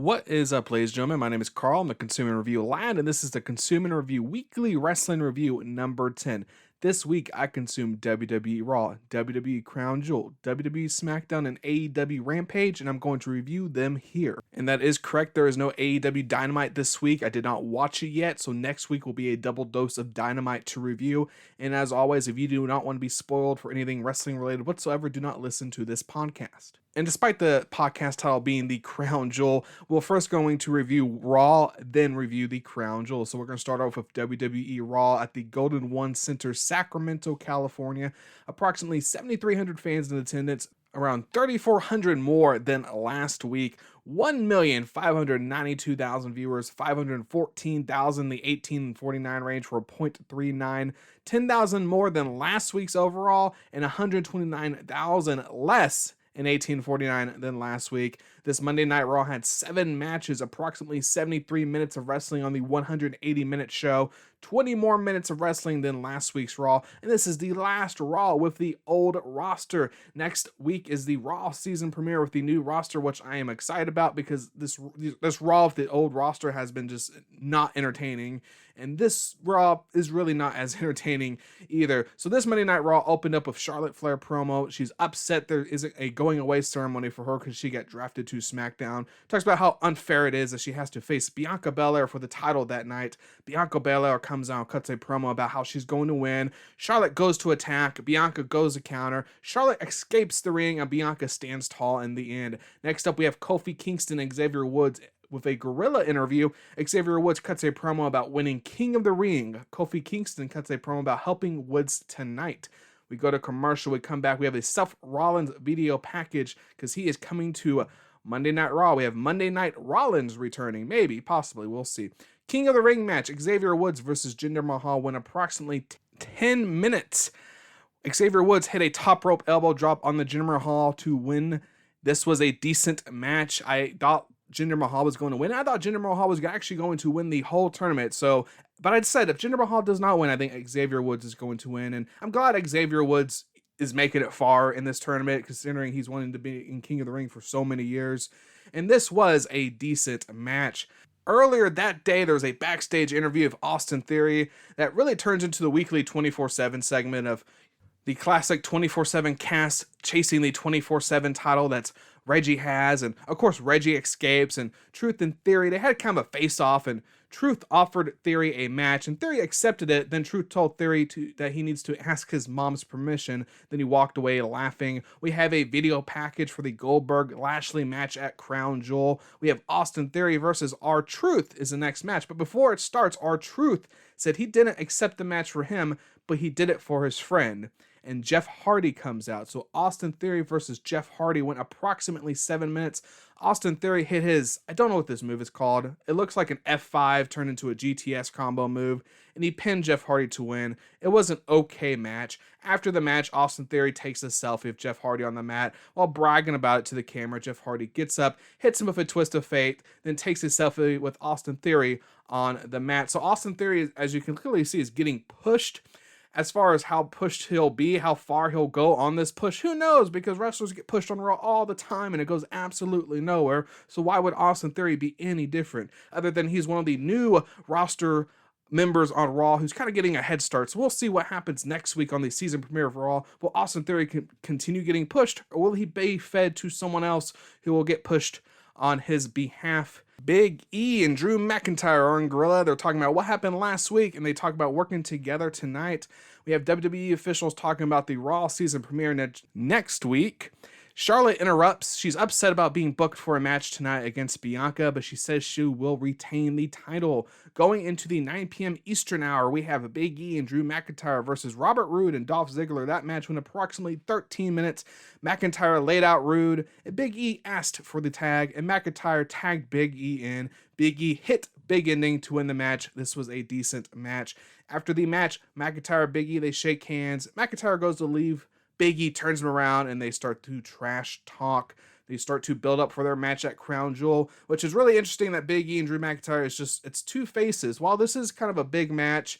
What is up, ladies and gentlemen? My name is Carl. I'm the Consumer Review Lad, and this is the Consumer Review Weekly Wrestling Review number 10. This week, I consumed WWE Raw, WWE Crown Jewel, WWE Smackdown, and AEW Rampage, and I'm going to review them here. And that is correct, there is no AEW Dynamite this week. I did not watch it yet, so next week will be a double dose of Dynamite to review. And as always, if you do not want to be spoiled for anything wrestling related whatsoever, do not listen to this podcast. And despite the podcast title being the Crown Jewel, we're first going to review Raw, then review the Crown Jewel. So we're going to start off with WWE Raw at the Golden One Center, Sacramento, California. Approximately 7,300 fans in attendance, around 3,400 more than last week. 1,592,000 viewers, 514,000 the 18 and 49 range for a .39, 10,000 more than last week's overall, and 129,000 less in 1849 than last week. This Monday Night Raw had 7 matches, approximately 73 minutes of wrestling on the 180-minute show, 20 more minutes of wrestling than last week's Raw, and this is the last Raw with the old roster. Next week is the Raw season premiere with the new roster, which I am excited about because this Raw with the old roster has been just not entertaining, and this Raw is really not as entertaining either. So this Monday Night Raw opened up with Charlotte Flair promo. She's upset there isn't a going away ceremony for her because she got drafted to SmackDown. Talks about how unfair it is that she has to face Bianca Belair for the title that night. Bianca Belair comes out, cuts a promo about how she's going to win. Charlotte goes to attack. Bianca goes to counter. Charlotte escapes the ring, and Bianca stands tall in the end. Next up, we have Kofi Kingston and Xavier Woods with a gorilla interview. Xavier Woods cuts a promo about winning King of the Ring. Kofi Kingston cuts a promo about helping Woods tonight. We go to commercial. We come back. We have a Seth Rollins video package because he is coming to Monday Night Raw. We have Monday Night Rollins returning. Maybe, possibly. We'll see. King of the Ring match. Xavier Woods versus Jinder Mahal went approximately 10 minutes. Xavier Woods hit a top rope elbow drop on the Jinder Mahal to win. This was a decent match. I thought Jinder Mahal was going to win. I thought Jinder Mahal was actually going to win the whole tournament. But I'd said if Jinder Mahal does not win, I think Xavier Woods is going to win. And I'm glad Xavier Woods is making it far in this tournament, considering he's wanted to be in King of the Ring for so many years. And this was a decent match. Earlier that day, there was a backstage interview of Austin Theory that really turns into the weekly 24/7 segment of the classic 24/7 cast chasing the 24/7 title that's Reggie has, and of course Reggie escapes, and Truth and Theory, they had kind of a face-off, and Truth offered Theory a match, and Theory accepted it. Then Truth told Theory that he needs to ask his mom's permission. Then he walked away laughing. We have a video package for the Goldberg-Lashley match at Crown Jewel. We have Austin Theory versus R-Truth is the next match, but before it starts, R-Truth said he didn't accept the match for him, but he did it for his friend. And Jeff Hardy comes out. So Austin Theory versus Jeff Hardy went approximately 7 minutes. Austin Theory hit his, I don't know what this move is called. It looks like an F5 turned into a GTS combo move, and he pinned Jeff Hardy to win. It was an okay match. After the match, Austin Theory takes a selfie of Jeff Hardy on the mat while bragging about it to the camera. Jeff Hardy gets up, hits him with a twist of fate, then takes a selfie with Austin Theory on the mat. So Austin Theory, as you can clearly see, is getting pushed. As far as how pushed he'll be, how far he'll go on this push, who knows? Because wrestlers get pushed on Raw all the time and it goes absolutely nowhere. So why would Austin Theory be any different? Other than he's one of the new roster members on Raw who's kind of getting a head start. So we'll see what happens next week on the season premiere of Raw. Will Austin Theory continue getting pushed, or will he be fed to someone else who will get pushed on his behalf? Big E and Drew McIntyre are in Gorilla. They're talking about what happened last week, and they talk about working together tonight. We have WWE officials talking about the Raw season premiere next week. Charlotte interrupts. She's upset about being booked for a match tonight against Bianca, but she says she will retain the title. Going into the 9 p.m. Eastern hour, we have Big E and Drew McIntyre versus Robert Roode and Dolph Ziggler. That match went approximately 13 minutes. McIntyre laid out Roode, and Big E asked for the tag, and McIntyre tagged Big E in. Big E hit Big Ending to win the match. This was a decent match. After the match, McIntyre and Big E, they shake hands. McIntyre goes to leave. Big E turns him around and they start to trash talk. They start to build up for their match at Crown Jewel, which is really interesting that Big E and Drew McIntyre it's two faces. While this is kind of a big match,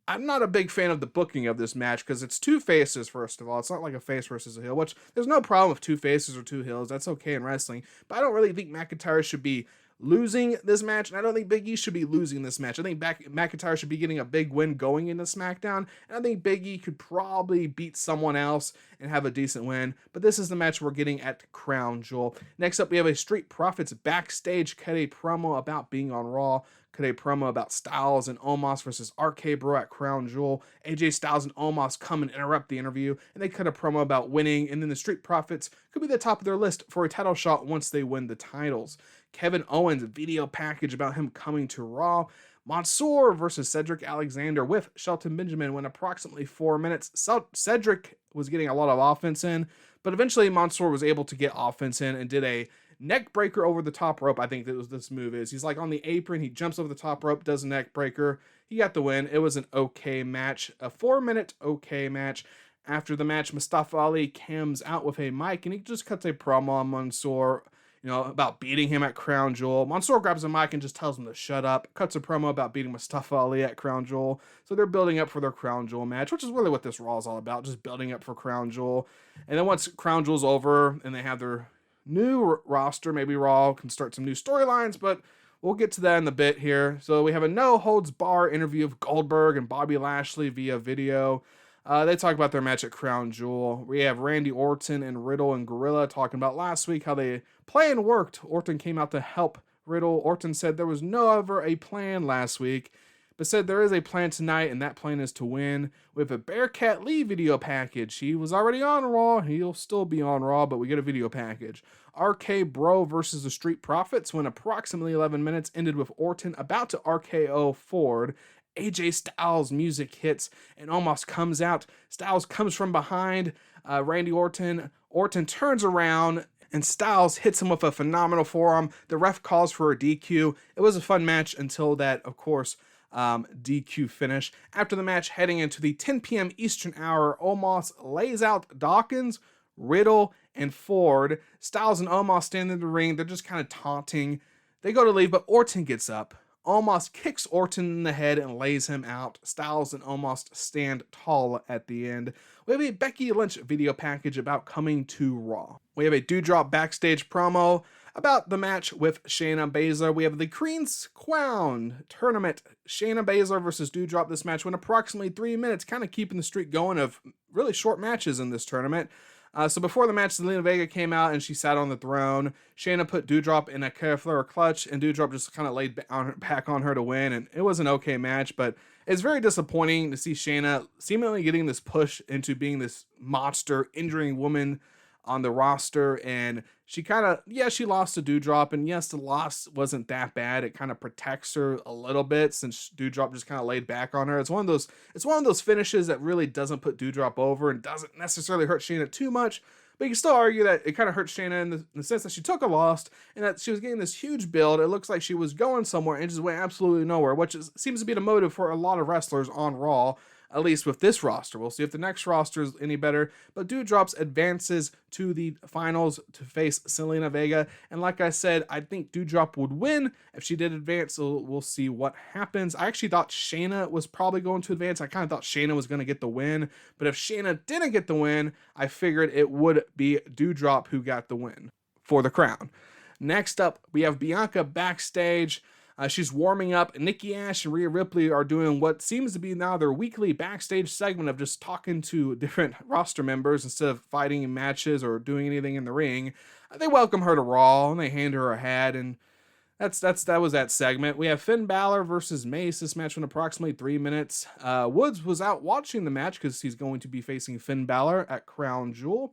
I'm not a big fan of the booking of this match because it's two faces, first of all. It's not like a face versus a heel, which there's no problem with two faces or two heels. That's okay in wrestling. But I don't really think McIntyre should be losing this match, and I don't think Big E should be losing this match. I think McIntyre should be getting a big win going into SmackDown, and I think Big E could probably beat someone else and have a decent win, but this is the match we're getting at Crown Jewel. Next up, we have a Street Profits backstage cut a promo about being on Raw, cut a promo about Styles and Omos versus RK Bro at Crown Jewel. AJ Styles and Omos come and interrupt the interview, and they cut a promo about winning, and then the Street Profits could be the top of their list for a title shot once they win the titles. Kevin Owens video package about him coming to Raw. Mansoor versus Cedric Alexander with Shelton Benjamin went approximately 4 minutes. Cedric was getting a lot of offense in, but eventually Mansoor was able to get offense in and did a neck breaker over the top rope. I think that was this move is. He's like on the apron, he jumps over the top rope, does a neck breaker. He got the win. It was an okay match, a 4-minute okay match. After the match, Mustafa Ali comes out with a mic and he just cuts a promo on Mansoor, about beating him at Crown Jewel. Mansoor grabs a mic and just tells him to shut up, cuts a promo about beating Mustafa Ali at Crown Jewel. So they're building up for their Crown Jewel match, which is really what this Raw is all about, just building up for Crown Jewel. And then once Crown Jewel's over and they have their new roster, maybe Raw can start some new storylines, but we'll get to that in a bit here. So we have a no-holds-bar interview of Goldberg and Bobby Lashley via video. They talk about their match at Crown Jewel. We have Randy Orton and Riddle and Gorilla talking about last week how the plan worked. Orton came out to help Riddle. Orton said there was no ever a plan last week, but said there is a plan tonight, and that plan is to win. We have a Bearcat Lee video package. He was already on Raw. He'll still be on Raw, but we get a video package. RK Bro versus the Street Profits went approximately 11 minutes, ended with Orton about to RKO Ford. AJ Styles music hits and Omos comes out. Styles comes from behind Randy Orton. Orton turns around and Styles hits him with a phenomenal forearm. The ref calls for a DQ. It was a fun match until that, of course, DQ finish. After the match, heading into the 10 p.m. Eastern hour, Omos lays out Dawkins, Riddle, and Ford. Styles and Omos stand in the ring. They're just kind of taunting. They go to leave, but Orton gets up. Omos kicks Orton in the head and lays him out. Styles and Omos stand tall at the end. We have a Becky Lynch video package about coming to Raw. We have a Doudrop backstage promo about the match with Shayna Baszler. We have the Queen's Crown tournament. Shayna Baszler versus Doudrop. This match went approximately 3 minutes, kind of keeping the streak going of really short matches in this tournament. So before the match, Zelina Vega came out and she sat on the throne. Shayna put Doudrop in a Carefleur clutch, and Doudrop just kind of laid back on her to win. And it was an okay match, but it's very disappointing to see Shayna seemingly getting this push into being this monster, injuring woman on the roster. And she kind of, she lost to Doudrop, and yes, the loss wasn't that bad. It kind of protects her a little bit since Doudrop just kind of laid back on her. It's one of those finishes that really doesn't put Doudrop over and doesn't necessarily hurt Shayna too much. But you can still argue that it kind of hurt Shayna in the sense that she took a loss and that she was getting this huge build. It looks like she was going somewhere and just went absolutely nowhere, which seems to be the motive for a lot of wrestlers on Raw, at least with this roster. We'll see if the next roster is any better. But Doudrop advances to the finals to face Zelina Vega. And like I said, I think Doudrop would win if she did advance. So we'll see what happens. I actually thought Shayna was probably going to advance. I kind of thought Shayna was going to get the win. But if Shayna didn't get the win, I figured it would be Doudrop who got the win for the crown. Next up, we have Bianca backstage. She's warming up. Nikki Ash and Rhea Ripley are doing what seems to be now their weekly backstage segment of just talking to different roster members instead of fighting in matches or doing anything in the ring. They welcome her to Raw and they hand her a hat, and that was that segment. We have Finn Balor versus Mace. This match went approximately 3 minutes. Woods was out watching the match because he's going to be facing Finn Balor at Crown Jewel.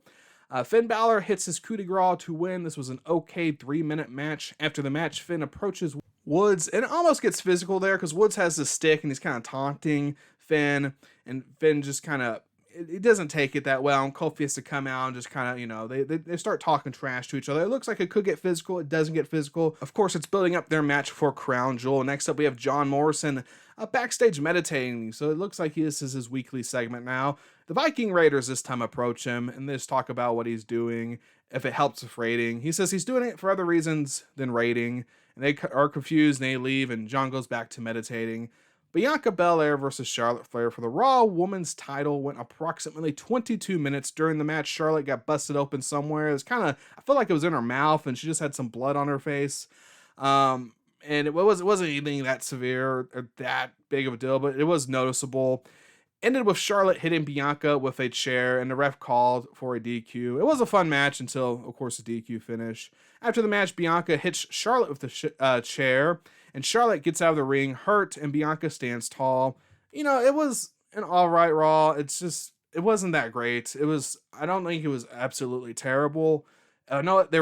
Finn Balor hits his coup de grace to win. This was an okay 3-minute match. After the match, Finn approaches Woods, and it almost gets physical there because Woods has the stick and he's kind of taunting Finn, and Finn just kind of, he doesn't take it that well, and Kofi has to come out and just kind of, they start talking trash to each other. It looks like it could get physical. It doesn't get physical. Of course, it's building up their match for Crown Jewel. Next up, we have John Morrison backstage meditating, so it looks like this is his weekly segment now. The Viking Raiders this time approach him, and they just talk about what he's doing, if it helps with rating. He says he's doing it for other reasons than rating, and they are confused, and they leave, and John goes back to meditating. Bianca Belair versus Charlotte Flair for the Raw Women's title went approximately 22 minutes. During the match, Charlotte got busted open somewhere. It was kind of, I feel like it was in her mouth, and she just had some blood on her face. And it wasn't anything that severe or that big of a deal, but it was noticeable. Ended with Charlotte hitting Bianca with a chair, and the ref called for a DQ. It was a fun match until, of course, the DQ finish. After the match, Bianca hits Charlotte with the chair, and Charlotte gets out of the ring hurt, and Bianca stands tall. It was an all right Raw. It wasn't that great. I don't think it was absolutely terrible. No, it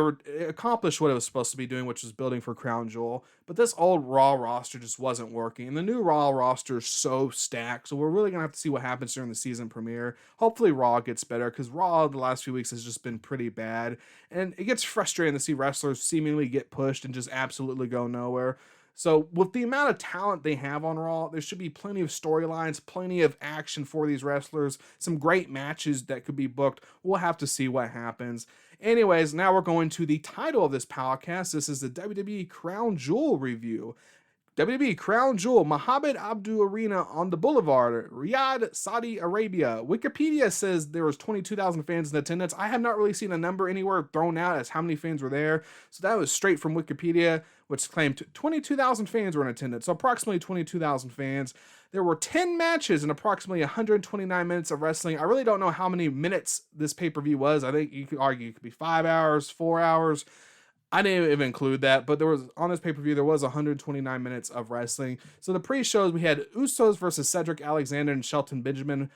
accomplished what it was supposed to be doing, which was building for Crown Jewel. But this old Raw roster just wasn't working. And the new Raw roster is so stacked. So we're really going to have to see what happens during the season premiere. Hopefully Raw gets better, because Raw the last few weeks has just been pretty bad. And it gets frustrating to see wrestlers seemingly get pushed and just absolutely go nowhere. So with the amount of talent they have on Raw, there should be plenty of storylines, plenty of action for these wrestlers, some great matches that could be booked. We'll have to see what happens. Anyways, now we're going to the title of this podcast. This is the WWE Crown Jewel review. WWE Crown Jewel, Mohammed Abdul Arena on the Boulevard, Riyadh, Saudi Arabia. Wikipedia says there was 22,000 fans in attendance. I have not really seen a number anywhere thrown out as how many fans were there. So that was straight from Wikipedia, which claimed 22,000 fans were in attendance. So approximately 22,000 fans. There were 10 matches and approximately 129 minutes of wrestling. I really don't know how many minutes this pay-per-view was. I think you could argue it could be 5 hours, 4 hours. I didn't even include that, but on this pay-per-view, there was 129 minutes of wrestling. So the pre-shows, we had Usos versus Cedric Alexander and Shelton Benjamin.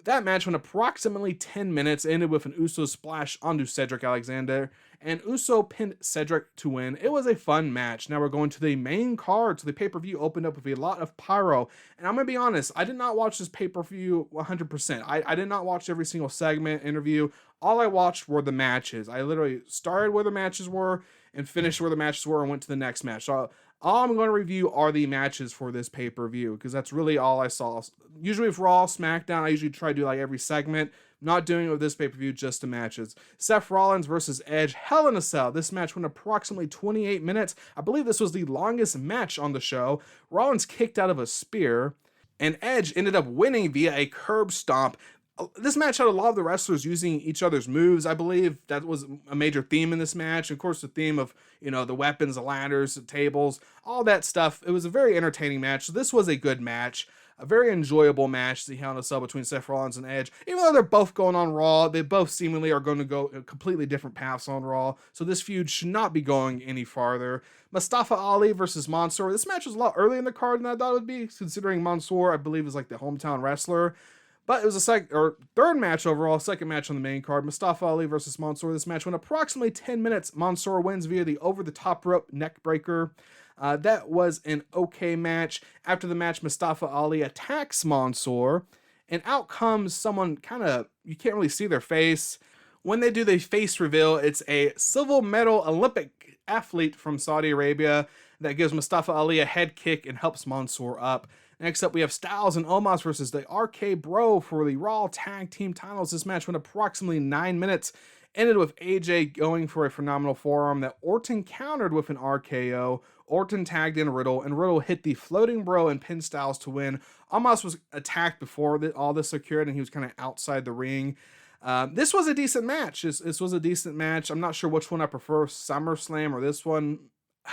That match went approximately 10 minutes, ended with an Uso splash onto Cedric Alexander, and Uso pinned Cedric to win. It was a fun match. Now we're going to the main card. So the pay-per-view opened up with a lot of pyro, and I'm going to be honest, I did not watch this pay-per-view 100%. I did not watch every single segment, interview. All I watched were the matches. I literally started where the matches were and finished where the matches were and went to the next match. So all I'm going to review are the matches for this pay-per-view, because that's really all I saw. Usually with Raw, SmackDown, I usually try to do like every segment. Not doing it with this pay-per-view, just the matches. Seth Rollins versus Edge, Hell in a Cell. This match went approximately 28 minutes. I believe this was the longest match on the show. Rollins kicked out of a spear, and Edge ended up winning via a curb stomp. This match had a lot of the wrestlers using each other's moves. I believe that was a major theme in this match. Of course, the theme of, the weapons, the ladders, the tables, all that stuff. It was a very entertaining match. So this was a good match. A very enjoyable match, the Hell in a Cell between Seth Rollins and Edge. Even though they're both going on Raw, they both seemingly are going to go completely different paths on Raw. So this feud should not be going any farther. Mustafa Ali versus Mansoor. This match was a lot earlier in the card than I thought it would be, considering Mansoor, I believe, is like the hometown wrestler. But it was a third match overall, second match on the main card. Mustafa Ali versus Mansoor. This match went approximately 10 minutes. Mansoor wins via the over-the-top rope neck breaker. That was an okay match. After the match, Mustafa Ali attacks Mansoor, and out comes someone you can't really see their face. When they do the face reveal, it's a silver medal Olympic athlete from Saudi Arabia that gives Mustafa Ali a head kick and helps Mansoor up. Next up, we have Styles and Omos versus the RK Bro for the Raw Tag Team titles. This match went approximately 9 minutes. Ended with AJ going for a phenomenal forearm that Orton countered with an RKO. Orton tagged in Riddle, and Riddle hit the floating bro and pinned Styles to win. Omos was attacked before all this occurred, and he was kind of outside the ring. This was a decent match. This was a decent match. I'm not sure which one I prefer, SummerSlam or this one.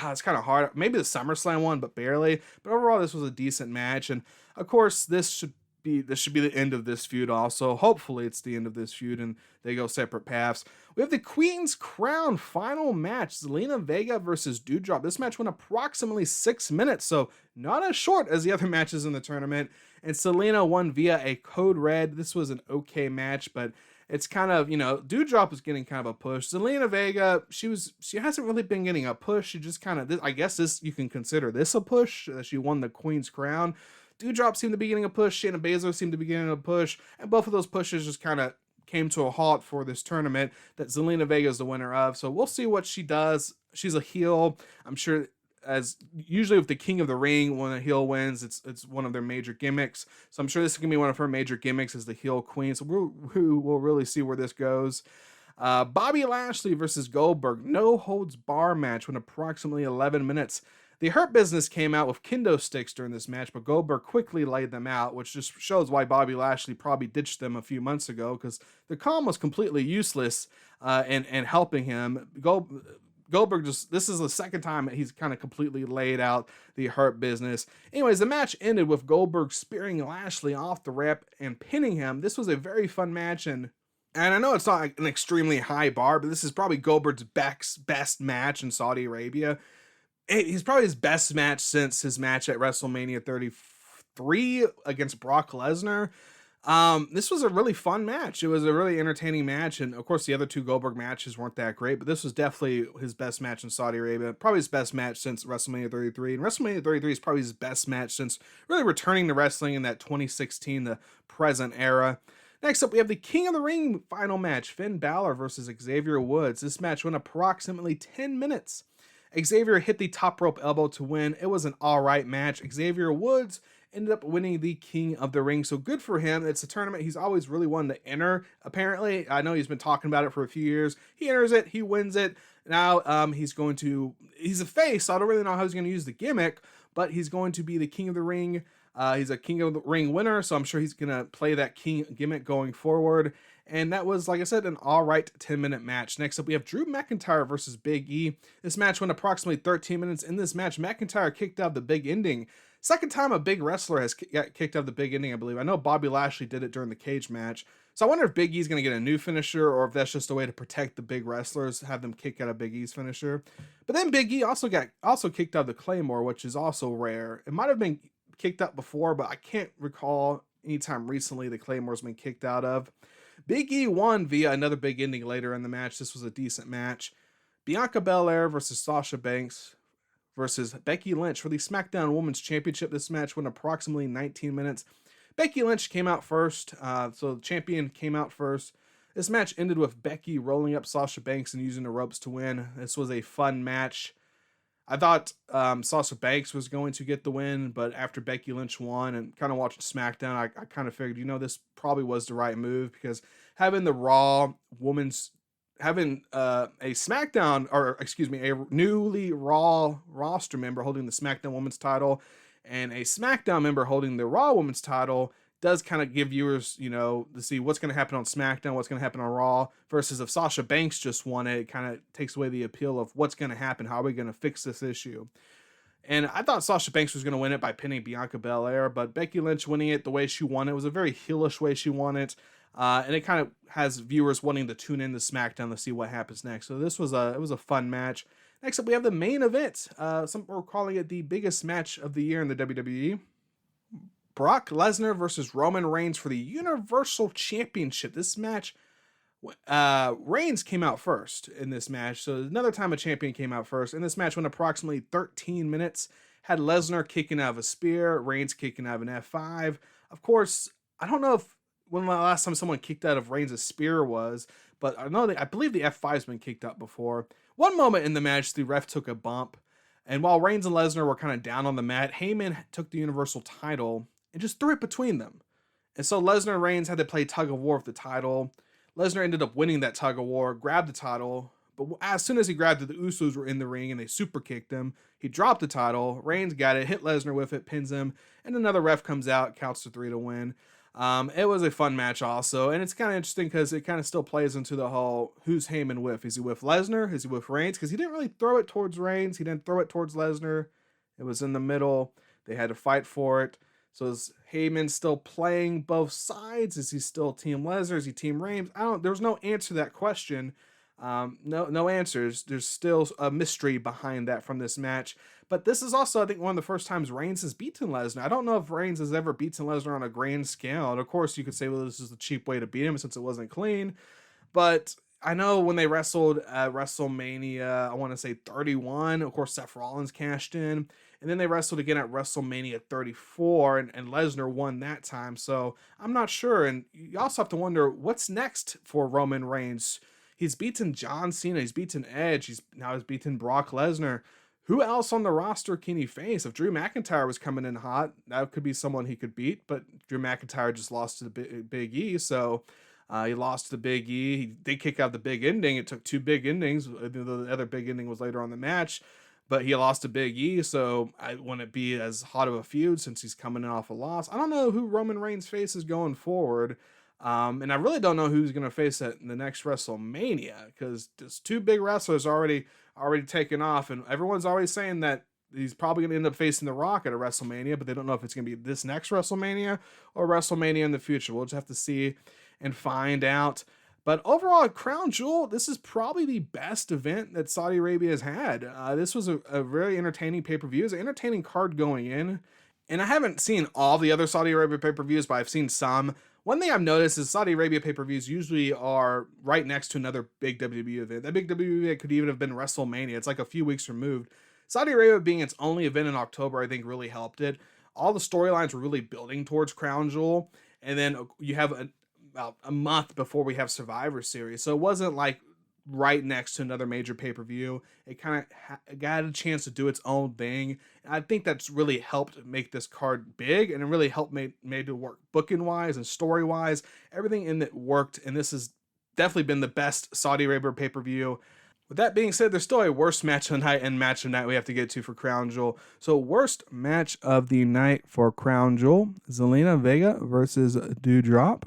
It's kind of hard. Maybe the SummerSlam one, but barely. But overall, this was a decent match. And of course, this should be the end of this feud also. Hopefully, it's the end of this feud and they go separate paths. We have the Queen's Crown final match. Zelina Vega versus Doudrop. This match went approximately 6 minutes, so not as short as the other matches in the tournament. And Zelina won via a code red. This was an okay match, but it's kind of, Doudrop was getting kind of a push. Zelina Vega, she hasn't really been getting a push. She just kind of, I guess you can consider this a push. She won the Queen's Crown. Doudrop seemed to be getting a push. Shayna Baszler seemed to be getting a push. And both of those pushes just kind of came to a halt for this tournament that Zelina Vega is the winner of. So we'll see what she does. She's a heel. I'm sure, as usually with the King of the Ring, when a heel wins, it's one of their major gimmicks. So I'm sure this is going to be one of her major gimmicks as the heel queen. So we'll really see where this goes. Bobby Lashley versus Goldberg. No holds bar match went approximately 11 minutes. The Hurt Business came out with kendo sticks during this match, but Goldberg quickly laid them out, which just shows why Bobby Lashley probably ditched them a few months ago, because the calm was completely useless in helping him. Goldberg this is the second time he's kind of completely laid out the Hurt Business. Anyways, the match ended with Goldberg spearing Lashley off the rep and pinning him. This was a very fun match, and I know it's not an extremely high bar, but this is probably Goldberg's best match in Saudi Arabia. He's probably his best match since his match at WrestleMania 33 against Brock Lesnar. This was a really fun match. It was a really entertaining match, and of course the other two Goldberg matches weren't that great, but this was definitely his best match in Saudi Arabia. Probably his best match since WrestleMania 33, and WrestleMania 33 is probably his best match since really returning to wrestling in that 2016 to present era. Next up, we have the King of the Ring final match, Finn Balor versus Xavier Woods. This match went approximately 10 minutes. Xavier hit the top rope elbow to win. It was an alright match. Xavier Woods ended up winning the King of the Ring, so good for him. It's a tournament he's always really wanted to enter, apparently. I know he's been talking about it for a few years. He enters it, he wins it. Now he's a face, so I don't really know how he's going to use the gimmick, but he's going to be the King of the Ring. He's a King of the Ring winner, so I'm sure he's going to play that King gimmick going forward. And that was, like I said, an alright 10-minute match. Next up, we have Drew McIntyre versus Big E. This match went approximately 13 minutes. In this match, McIntyre kicked out the big ending. Second time a big wrestler has got kicked out of the big ending, I believe. I know Bobby Lashley did it during the cage match. So I wonder if Big E's going to get a new finisher, or if that's just a way to protect the big wrestlers, have them kick out of Big E's finisher. But then Big E also kicked out of the Claymore, which is also rare. It might have been kicked out before, but I can't recall any time recently the Claymore's been kicked out of. Big E won via another big ending later in the match. This was a decent match. Bianca Belair versus Sasha Banks versus Becky Lynch for the SmackDown Women's Championship. This match went approximately 19 minutes. Becky Lynch came out first, so the champion came out first. This match ended with Becky rolling up Sasha Banks and using the ropes to win. This was a fun match. I thought Sasha Banks was going to get the win, but after Becky Lynch won and kind of watching SmackDown, I kind of figured, this probably was the right move, because having the Raw women's, having a SmackDown, or excuse me, a newly Raw roster member holding the SmackDown Women's title and a SmackDown member holding the Raw Women's title does kind of give viewers, to see what's going to happen on SmackDown, what's going to happen on Raw, versus if Sasha Banks just won it, it kind of takes away the appeal of what's going to happen, how are we going to fix this issue. And I thought Sasha Banks was going to win it by pinning Bianca Belair, but Becky Lynch winning it the way she won it was a very heelish way she won it, and it kind of has viewers wanting to tune in to SmackDown to see what happens next. So this was it was a fun match. Next up, we have the main event. Some are calling it the biggest match of the year in the WWE. Brock Lesnar versus Roman Reigns for the Universal Championship. This match, Reigns came out first in this match, so another time a champion came out first. And this match went approximately 13 minutes. Had Lesnar kicking out of a spear, Reigns kicking out of an F5. Of course, I don't know when the last time someone kicked out of Reigns' spear was, but I believe the F5's been kicked out before. One moment in the match, the ref took a bump, and while Reigns and Lesnar were kind of down on the mat, Heyman took the Universal title and just threw it between them. And so Lesnar and Reigns had to play tug of war with the title. Lesnar ended up winning that tug of war, grabbed the title, but as soon as he grabbed it, the Usos were in the ring and they super kicked him. He dropped the title. Reigns got it, hit Lesnar with it, pins him, and another ref comes out, counts to 3 to win. It was a fun match also, and it's kind of interesting because it kind of still plays into the whole, who's Heyman with? Is he with Lesnar? Is he with Reigns? Because he didn't really throw it towards Reigns. He didn't throw it towards Lesnar. It was in the middle. They had to fight for it. So is Heyman still playing both sides? Is he still Team Lesnar? Is he Team Reigns? There's no answer to that question. No answers. There's still a mystery behind that from this match. But this is also, I think, one of the first times Reigns has beaten Lesnar. I don't know if Reigns has ever beaten Lesnar on a grand scale. And of course, you could say, well, this is the cheap way to beat him since it wasn't clean. But I know when they wrestled at WrestleMania, I want to say 31, of course, Seth Rollins cashed in. And then they wrestled again at WrestleMania 34, and Lesnar won that time. So I'm not sure. And you also have to wonder, what's next for Roman Reigns? He's beaten John Cena. He's beaten Edge. He's beaten Brock Lesnar. Who else on the roster can he face? If Drew McIntyre was coming in hot, that could be someone he could beat. But Drew McIntyre just lost to the Big E, so he lost to Big E. He did kick out the big ending. It took 2 big endings. The other big ending was later on in the match. But he lost to Big E, so I wouldn't be as hot of a feud since he's coming in off a loss. I don't know who Roman Reigns faces going forward. And I really don't know who's going to face it in the next WrestleMania, because there's two big wrestlers already taken off, and everyone's already saying that he's probably going to end up facing The Rock at a WrestleMania, but they don't know if it's going to be this next WrestleMania or WrestleMania in the future. We'll just have to see and find out. But overall, Crown Jewel, this is probably the best event that Saudi Arabia has had. This was a very entertaining pay-per-view. It was an entertaining card going in. And I haven't seen all the other Saudi Arabia pay-per-views, but I've seen some. One thing I've noticed is Saudi Arabia pay-per-views usually are right next to another big WWE event. That big WWE event could even have been WrestleMania. It's like a few weeks removed. Saudi Arabia being its only event in October, I think really helped it. All the storylines were really building towards Crown Jewel. And then you have about a month before we have Survivor Series. So it wasn't like right next to another major pay-per-view. It kind of got a chance to do its own thing. And I think that's really helped make this card big, and it really helped made it work booking wise and story wise. Everything in it worked, and this has definitely been the best Saudi Arabia pay-per-view. With that being said, there's still a worst match of the night and match of the night we have to get to for Crown Jewel. So worst match of the night for Crown Jewel, Zelina Vega versus Doudrop.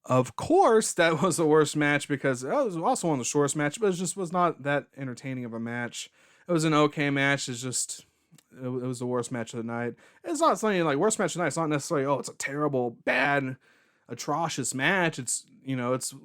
Of course, that was the worst match because it was also one of the shortest matches, but it just was not that entertaining of a match. It was an okay match. It was the worst match of the night. It's not something like worst match of the night. It's not necessarily, oh, it's a terrible, bad, atrocious match. It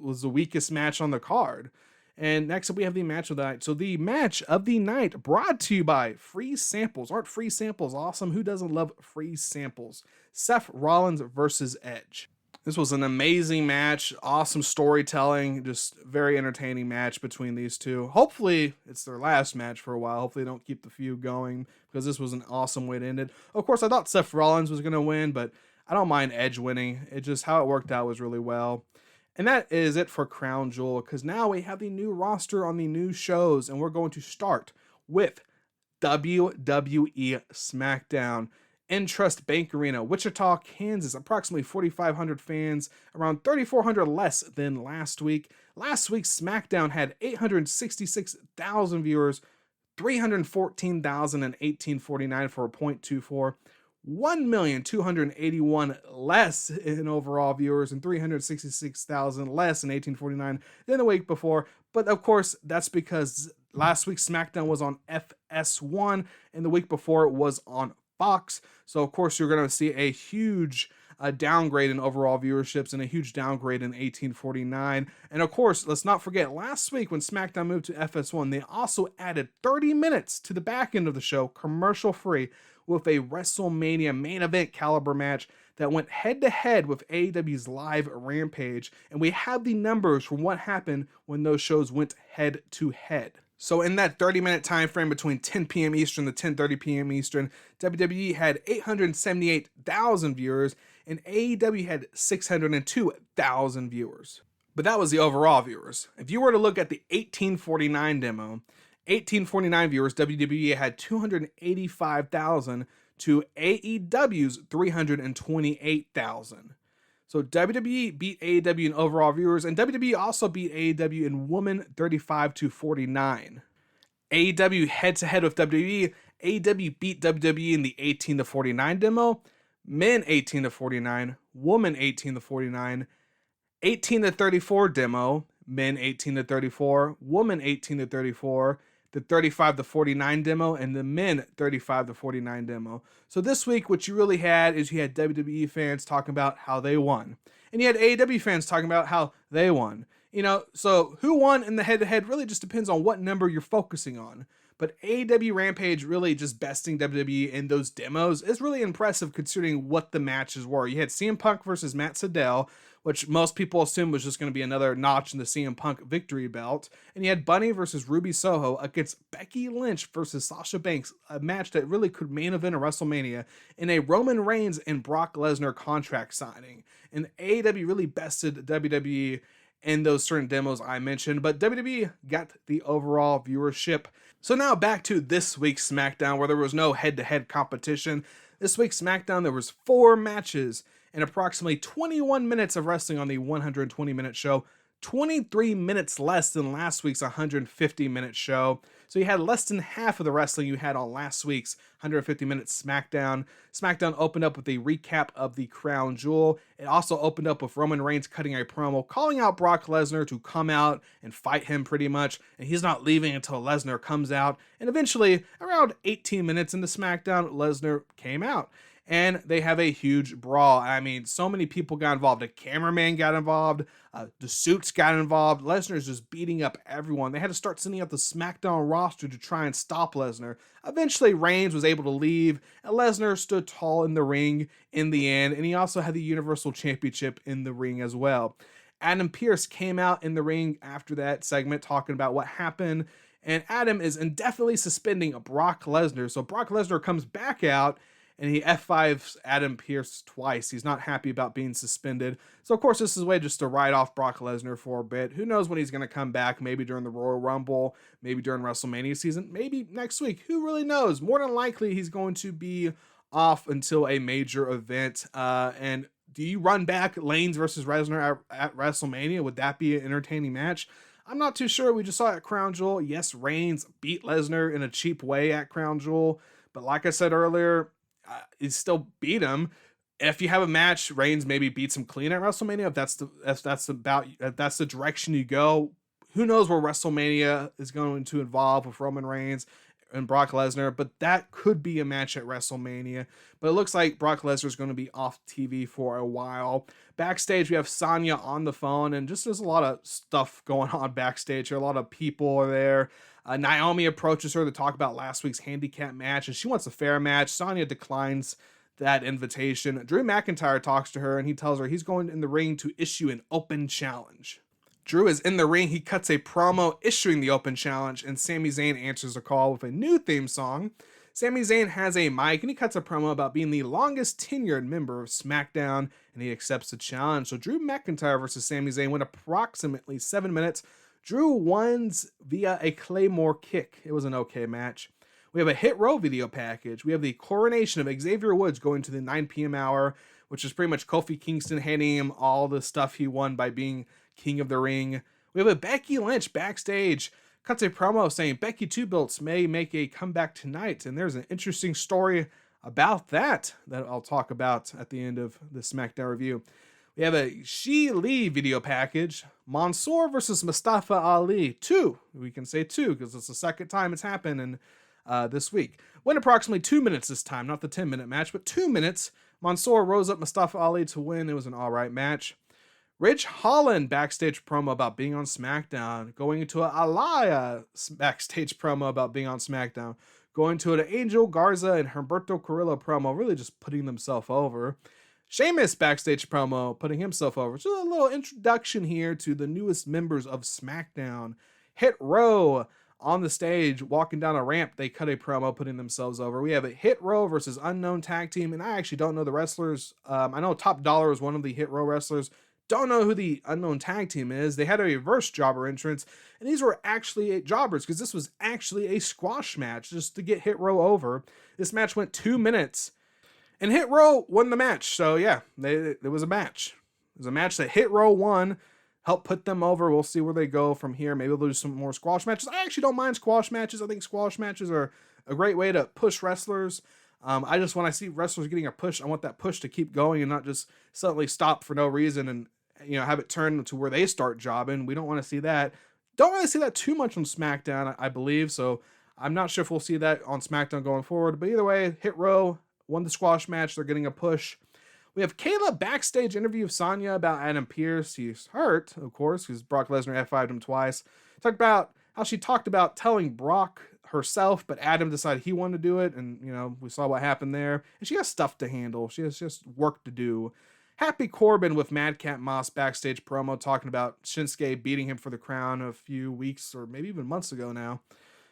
was the weakest match on the card. And next up, we have the match of the night. So the match of the night brought to you by Free Samples. Aren't free samples awesome? Who doesn't love free samples? Seth Rollins versus Edge. This was an amazing match, awesome storytelling, just very entertaining match between these two. Hopefully, it's their last match for a while. Hopefully, they don't keep the feud going, because this was an awesome way to end it. Of course, I thought Seth Rollins was going to win, but I don't mind Edge winning. It just, how it worked out was really well. And that is it for Crown Jewel, because now we have the new roster on the new shows, and we're going to start with WWE Smackdown. Entrust Bank Arena, Wichita, Kansas, approximately 4,500 fans, around 3,400 less than last week. Last week's SmackDown had 866,000 viewers, 314,000 and 1849 for a .24, 1,281 less in overall viewers, and 366,000 less in 1849 than the week before. But of course, that's because last week's SmackDown was on FS1, and the week before it was on Fox. So of course you're going to see a huge downgrade in overall viewerships and a huge downgrade in 1849. And of course, let's not forget, last week when SmackDown moved to FS1, they also added 30 minutes to the back end of the show, commercial free, with a WrestleMania main event caliber match that went head to head with AEW's live Rampage. And we have the numbers from what happened when those shows went head to head. So in that 30-minute time frame between 10 p.m. Eastern to 10:30 p.m. Eastern, WWE had 878,000 viewers, and AEW had 602,000 viewers. But that was the overall viewers. If you were to look at the 1849 demo, 1849 viewers, WWE had 285,000 to AEW's 328,000. So WWE beat AEW in overall viewers, and WWE also beat AEW in women 35-49. AEW head-to-head with WWE. AEW beat WWE in the 18-49 demo, men 18-49, woman 18-49, 18-34 demo, men 18-34, woman 18-34, the 35-49 demo, and the men 35-49 demo. So this week, what you really had is you had WWE fans talking about how they won, and you had AEW fans talking about how they won. You know, so who won in the head-to-head really just depends on what number you're focusing on. But AEW Rampage really just besting WWE in those demos is really impressive considering what the matches were. You had CM Punk versus Matt Sydal, which most people assumed was just going to be another notch in the CM Punk victory belt. And you had Bunny versus Ruby Soho against Becky Lynch versus Sasha Banks, a match that really could main event a WrestleMania, in a Roman Reigns and Brock Lesnar contract signing. And AEW really bested WWE in those certain demos I mentioned, but WWE got the overall viewership. So now back to this week's SmackDown, where there was no head-to-head competition. This week's SmackDown, there was 4 matches and approximately 21 minutes of wrestling on the 120-minute show, 23 minutes less than last week's 150-minute show. So you had less than half of the wrestling you had on last week's 150-minute SmackDown. SmackDown opened up with a recap of the Crown Jewel. It also opened up with Roman Reigns cutting a promo, calling out Brock Lesnar to come out and fight him pretty much, and he's not leaving until Lesnar comes out. And eventually, around 18 minutes into SmackDown, Lesnar came out. And they have a huge brawl. I mean, so many people got involved. A cameraman got involved. The suits got involved. Lesnar's just beating up everyone. They had to start sending out the SmackDown roster to try and stop Lesnar. Eventually, Reigns was able to leave, and Lesnar stood tall in the ring in the end, and he also had the Universal Championship in the ring as well. Adam Pearce came out in the ring after that segment talking about what happened, and Adam is indefinitely suspending Brock Lesnar. So Brock Lesnar comes back out, and he F5s Adam Pearce twice. He's not happy about being suspended. So, of course, this is a way just to write off Brock Lesnar for a bit. Who knows when he's going to come back? Maybe during the Royal Rumble, maybe during WrestleMania season, maybe next week. Who really knows? More than likely, he's going to be off until a major event. And do you run back Reigns versus Lesnar at WrestleMania? Would that be an entertaining match? I'm not too sure. We just saw it at Crown Jewel. Yes, Reigns beat Lesnar in a cheap way at Crown Jewel. But like I said earlier, he still beat him. If you have a match, Reigns maybe beats him clean at WrestleMania. If that's the direction you go, who knows where WrestleMania is going to involve with Roman Reigns and Brock Lesnar, but that could be a match at WrestleMania. But it looks like Brock Lesnar is going to be off TV for a while. Backstage, we have Sonya on the phone, and just there's a lot of stuff going on backstage. A lot of people are there. Naomi approaches her to talk about last week's handicap match, and she wants a fair match. Sonya declines that invitation. Drew McIntyre talks to her, and he tells her he's going in the ring to issue an open challenge. Drew is in the ring. He cuts a promo issuing the open challenge, and Sami Zayn answers the call with a new theme song. Sami Zayn has a mic, and he cuts a promo about being the longest tenured member of SmackDown, and he accepts the challenge. So Drew McIntyre versus Sami Zayn went approximately 7 minutes. Drew wins via a Claymore kick. It was an okay match. We have a Hit Row video package. We have the coronation of Xavier Woods going to the 9 p.m. hour, which is pretty much Kofi Kingston handing him all the stuff he won by being King of the Ring. We have a Becky Lynch backstage. Cuts a promo saying Becky Two Belts may make a comeback tonight. And there's an interesting story about that I'll talk about at the end of the SmackDown review. We have a She Lee video package. Mansoor versus Mustafa Ali. 2. We can say 2 because it's the second time it's happened in this week. Went approximately 2 minutes this time. Not the 10-minute match, but 2 minutes. Mansoor rose up Mustafa Ali to win. It was an alright match. Ridge Holland backstage promo about being on SmackDown. Going into an Aliyah backstage promo about being on SmackDown. Going to an Angel Garza and Humberto Carrillo promo. Really just putting themselves over. Sheamus backstage promo, putting himself over. Just a little introduction here to the newest members of SmackDown. Hit Row on the stage, walking down a ramp. They cut a promo, putting themselves over. We have a Hit Row versus Unknown Tag Team, and I actually don't know the wrestlers. I know Top Dollar is one of the Hit Row wrestlers. Don't know who the Unknown Tag Team is. They had a reverse jobber entrance, and these were actually jobbers because this was actually a squash match just to get Hit Row over. This match went 2 minutes. And Hit Row won the match. So, yeah, it was a match. It was a match that Hit Row won. Helped put them over. We'll see where they go from here. Maybe they'll do some more squash matches. I actually don't mind squash matches. I think squash matches are a great way to push wrestlers. When I see wrestlers getting a push, I want that push to keep going and not just suddenly stop for no reason and have it turn to where they start jobbing. We don't want to see that. Don't really see that too much on SmackDown, I believe. So I'm not sure if we'll see that on SmackDown going forward. But either way, Hit Row won the squash match. They're getting a push. We have Kayla backstage interview of Sonya about Adam Pearce. He's hurt, of course, because Brock Lesnar F5'd him twice. Talked about how she talked about telling Brock herself, but Adam decided he wanted to do it. And, we saw what happened there. And she has stuff to handle. She has just work to do. Happy Corbin with Madcap Moss backstage promo talking about Shinsuke beating him for the crown a few weeks or maybe even months ago now.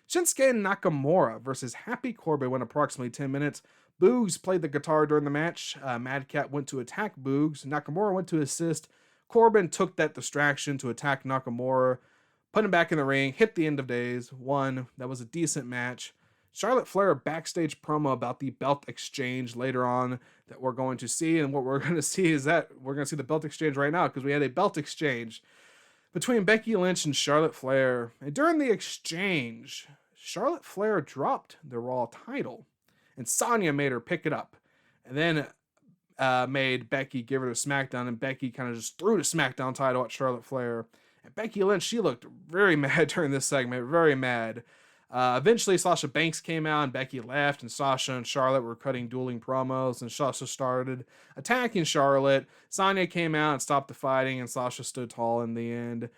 Shinsuke Nakamura versus Happy Corbin went approximately 10 minutes. Boogs played the guitar during the match. Madcap went to attack Boogs. Nakamura went to assist. Corbin took that distraction to attack Nakamura, put him back in the ring, hit the end of days, won. That was a decent match. Charlotte Flair backstage promo about the belt exchange later on that we're going to see. And what we're going to see is that we're going to see the belt exchange right now because we had a belt exchange between Becky Lynch and Charlotte Flair. And during the exchange, Charlotte Flair dropped the Raw title, and Sonya made her pick it up, and then made Becky give her to SmackDown, and Becky kind of just threw the SmackDown title at Charlotte Flair. And Becky Lynch, she looked very mad during this segment, very mad. Eventually, Sasha Banks came out and Becky left, and Sasha and Charlotte were cutting dueling promos, and Sasha started attacking Charlotte. Sonya came out and stopped the fighting, and Sasha stood tall in the end.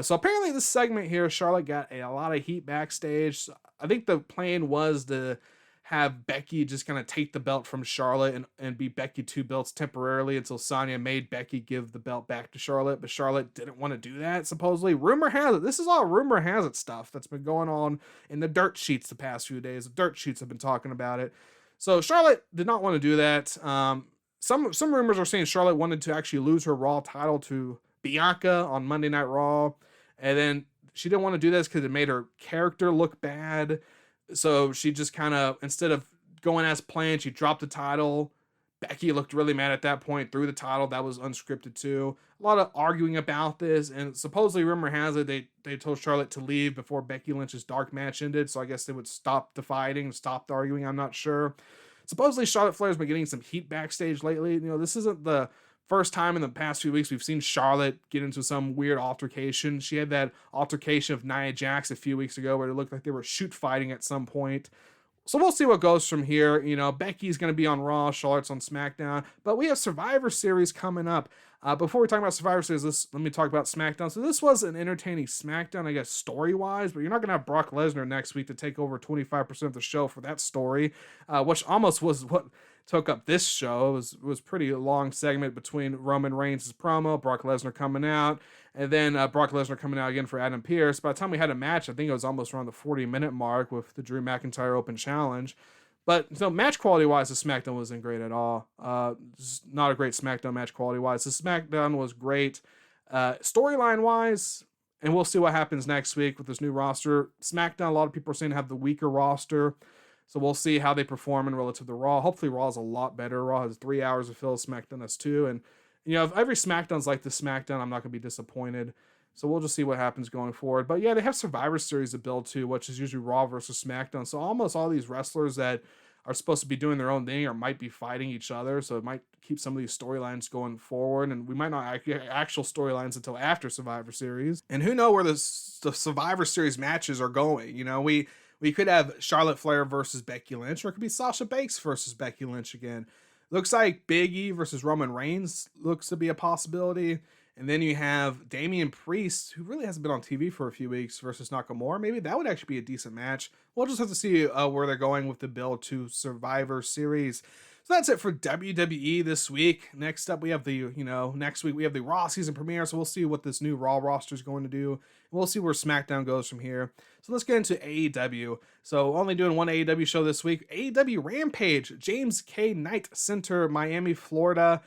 So apparently this segment here, Charlotte got a lot of heat backstage. I think the plan was to have Becky just kind of take the belt from Charlotte and be Becky 2 belts temporarily until Sonya made Becky give the belt back to Charlotte, but Charlotte didn't want to do that, supposedly. Rumor has it, this is all rumor has it stuff that's been going on in the dirt sheets the past few days. The dirt sheets have been talking about it. So Charlotte did not want to do that. Some rumors are saying Charlotte wanted to actually lose her Raw title to Bianca on Monday Night Raw, and then she didn't want to do this because it made her character look bad. So she just kind of, instead of going as planned, she dropped the title. Becky looked really mad at that point, threw the title. That was unscripted too. A lot of arguing about this, and supposedly rumor has it they told Charlotte to leave before Becky Lynch's dark match ended, so I guess they would stop the fighting, stop the arguing, I'm not sure. Supposedly Charlotte Flair's been getting some heat backstage lately. This isn't the first time in the past few weeks we've seen Charlotte get into some weird altercation. She had that altercation of Nia Jax a few weeks ago where it looked like they were shoot fighting at some point. So we'll see what goes from here. Becky's going to be on Raw, Charlotte's on SmackDown, but we have Survivor Series coming up. Before we talk about Survivor Series, let me talk about SmackDown. So this was an entertaining SmackDown, I guess, story-wise, but you're not going to have Brock Lesnar next week to take over 25% of the show for that story, which almost was what took up this show. It was pretty long segment between Roman Reigns' promo, Brock Lesnar coming out, and then Brock Lesnar coming out again for Adam Pearce. By the time we had a match, I think it was almost around the 40-minute mark with the Drew McIntyre Open Challenge. But so match quality-wise, the SmackDown wasn't great at all. Not a great SmackDown match quality-wise. The SmackDown was great. Storyline-wise, and we'll see what happens next week with this new roster. SmackDown, a lot of people are saying have the weaker roster. So we'll see how they perform in relative to Raw. Hopefully Raw is a lot better. Raw has 3 hours of fill, SmackDown has 2. And, if every SmackDown's like this SmackDown, I'm not going to be disappointed. So we'll just see what happens going forward. But yeah, they have Survivor Series to build to, which is usually Raw versus SmackDown. So almost all these wrestlers that are supposed to be doing their own thing or might be fighting each other. So it might keep some of these storylines going forward. And we might not get actual storylines until after Survivor Series. And who knows where the Survivor Series matches are going. We could have Charlotte Flair versus Becky Lynch, or it could be Sasha Banks versus Becky Lynch again. Looks like Big E versus Roman Reigns looks to be a possibility. And then you have Damian Priest, who really hasn't been on TV for a few weeks, versus Nakamura. Maybe that would actually be a decent match. We'll just have to see where they're going with the build to Survivor Series. So that's it for WWE this week. Next up, we have next week we have the Raw season premiere. So we'll see what this new Raw roster is going to do. And we'll see where SmackDown goes from here. So let's get into AEW. So only doing one AEW show this week. AEW Rampage, James K. Knight Center, Miami, Florida.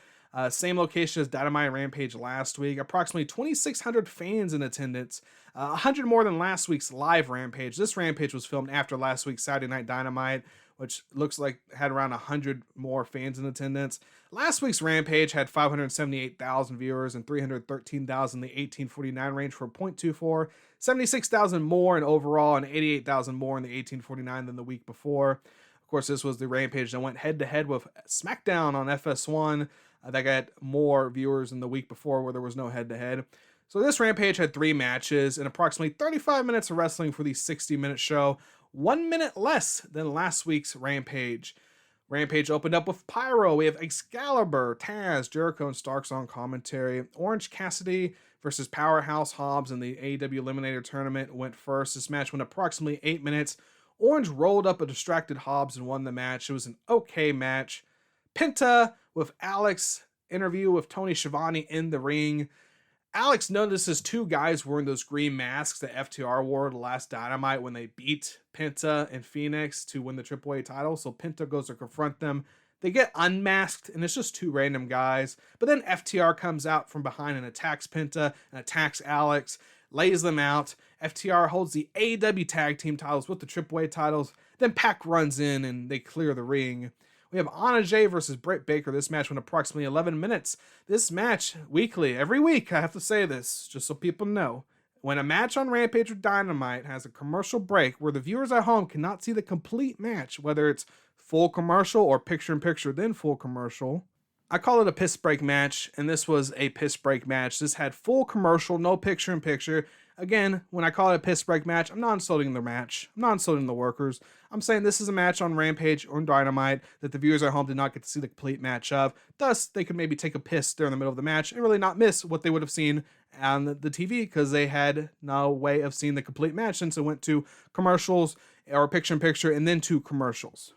Same location as Dynamite Rampage last week. Approximately 2,600 fans in attendance. 100 more than last week's live Rampage. This Rampage was filmed after last week's Saturday Night Dynamite, which looks like had around 100 more fans in attendance. Last week's Rampage had 578,000 viewers and 313,000 in the 1849 range for .24, 76,000 more in overall and 88,000 more in the 1849 than the week before. Of course, this was the Rampage that went head-to-head with SmackDown on FS1. That got more viewers than the week before where there was no head-to-head. So this Rampage had 3 matches and approximately 35 minutes of wrestling for the 60-minute show. 1 minute less than last week's Rampage. Rampage opened up with Pyro. We have Excalibur, Taz, Jericho, and Starks on commentary. Orange Cassidy versus Powerhouse Hobbs in the AEW Eliminator Tournament went first. This match went approximately 8 minutes. Orange rolled up a distracted Hobbs and won the match. It was an okay match. Penta with Alex, interview with Tony Schiavone in the ring. Alex notices 2 guys wearing those green masks that FTR wore the last Dynamite when they beat Penta and Phoenix to win the AAA title. So Penta goes to confront them. They get unmasked, and it's just 2 random guys. But then FTR comes out from behind and attacks Penta and attacks Alex, lays them out. FTR holds the AEW Tag Team titles with the AAA titles. Then Pac runs in, and they clear the ring. We have Anna Jay versus Britt Baker. This match went approximately 11 minutes. This match, weekly, every week, I have to say this, just so people know, When a match on Rampage or Dynamite has a commercial break where the viewers at home cannot see the complete match, whether it's full commercial or picture-in-picture then full commercial, I call it a piss break match, and this was a piss break match. This had full commercial, no picture-in-picture. Again, when I call it a piss break match, I'm not insulting the match. I'm not insulting the workers. I'm saying this is a match on Rampage or Dynamite that the viewers at home did not get to see the complete match of. Thus, they could maybe take a piss during the middle of the match and really not miss what they would have seen on the TV because they had no way of seeing the complete match since it went to commercials or picture-in-picture and then to commercials.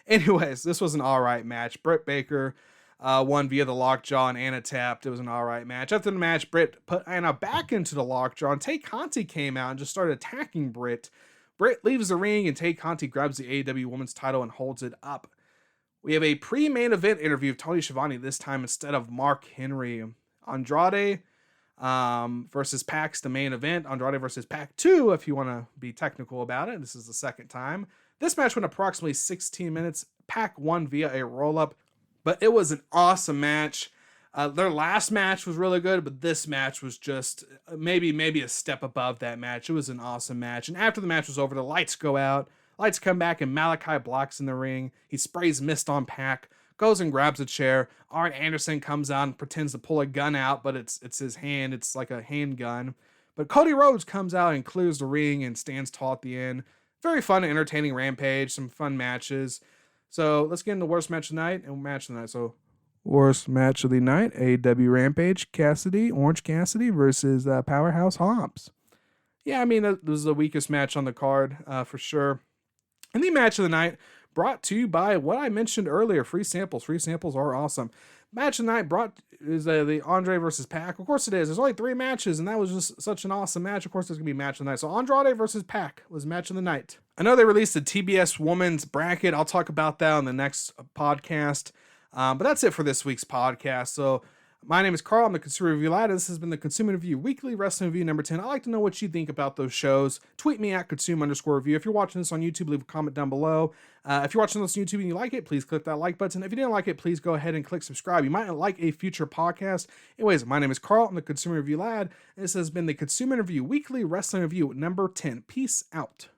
Anyways, this was an alright match. Britt Baker won via the lockjaw and Anna tapped. It was an alright match. After the match, Britt put Anna back into the lockjaw and Tay Conti came out and just started attacking Britt. Britt leaves the ring and Tay Conti grabs the AEW Women's title and holds it up. We have a pre-main event interview of Tony Schiavone this time instead of Mark Henry. Andrade versus Pac's the main event. Andrade versus Pac 2, if you want to be technical about it. This is the second time. This match went approximately 16 minutes. Pac won via a roll-up, but it was an awesome match. Their last match was really good, but this match was just maybe a step above that match. It was an awesome match. And after the match was over, the lights go out. Lights come back, and Malachi blocks in the ring. He sprays mist on Pac, goes and grabs a chair. Arn Anderson comes out and pretends to pull a gun out, but it's his hand. It's like a handgun. But Cody Rhodes comes out and clears the ring and stands tall at the end. Very fun and entertaining Rampage. Some fun matches. So let's get into worst match of the night and match of the night. So worst match of the night, AEW Rampage, Orange Cassidy versus Powerhouse Hobbs. Yeah, I mean, this is the weakest match on the card for sure. And the match of the night brought to you by what I mentioned earlier, free samples. Free samples are awesome. Match of the night is the Andrade versus Pac. Of course it is. There's only 3 matches, and that was just such an awesome match. Of course there's going to be match of the night. So Andrade versus Pac was match of the night. I know they released the TBS Women's Bracket. I'll talk about that on the next podcast. But that's it for this week's podcast. So my name is Carl. I'm the Consumer Review Lad. This has been the Consumer Review Weekly Wrestling Review number 10. I'd like to know what you think about those shows. Tweet me at consume_review. If you're watching this on YouTube, leave a comment down below. If you're watching this on YouTube and you like it, please click that like button. If you didn't like it, please go ahead and click subscribe. You might like a future podcast. Anyways, my name is Carl. I'm the Consumer Review Lad. This has been the Consumer Review Weekly Wrestling Review number 10. Peace out.